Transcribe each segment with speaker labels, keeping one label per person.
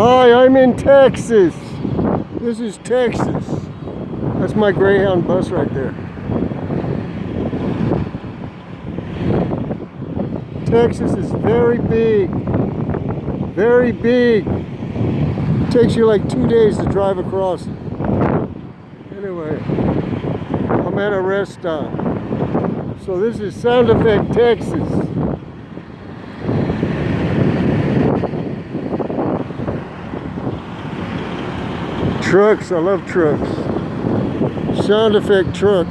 Speaker 1: Hi, I'm in Texas. This is Texas. That's my Greyhound bus right there. Texas is very big. Very big. Takes you like 2 days to drive across. Anyway, I'm at a rest stop. So this is Sound Effect, Texas. Trucks, I love trucks. Sound Effect truck.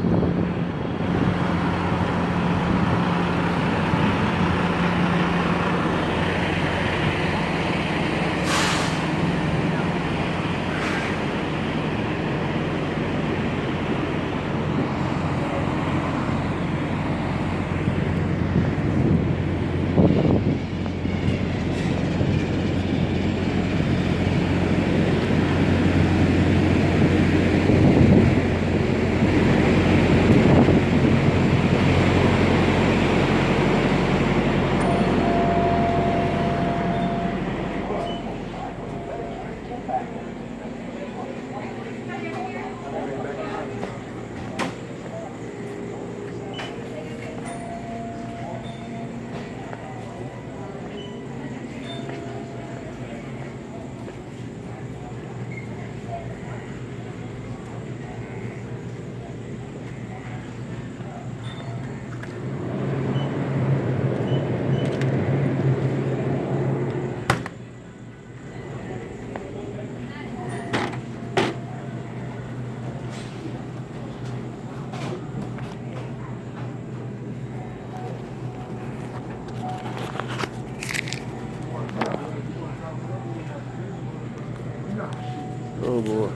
Speaker 1: Oh boy.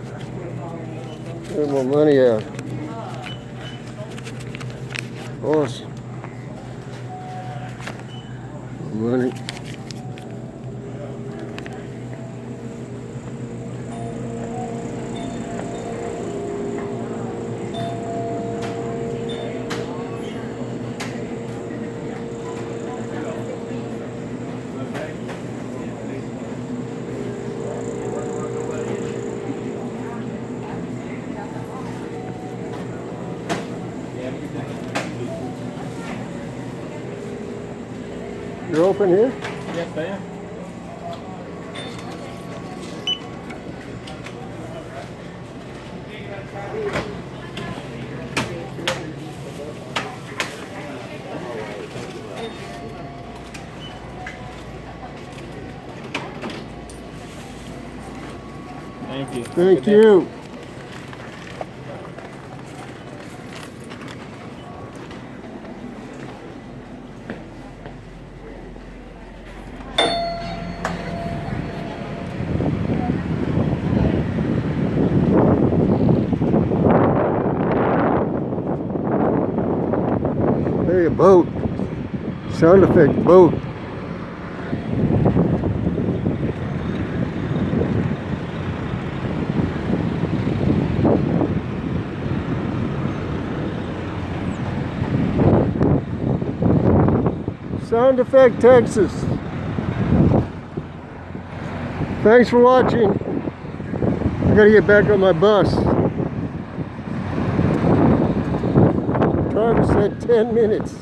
Speaker 1: Get my money out. Awesome. Money. You're open here?
Speaker 2: Yes, I am. Thank you.
Speaker 1: Thank you. Hey, a boat. Sound Effect boat. Sound Effect, Texas. Thanks for watching. I gotta get back on my bus. Driver said 10 minutes.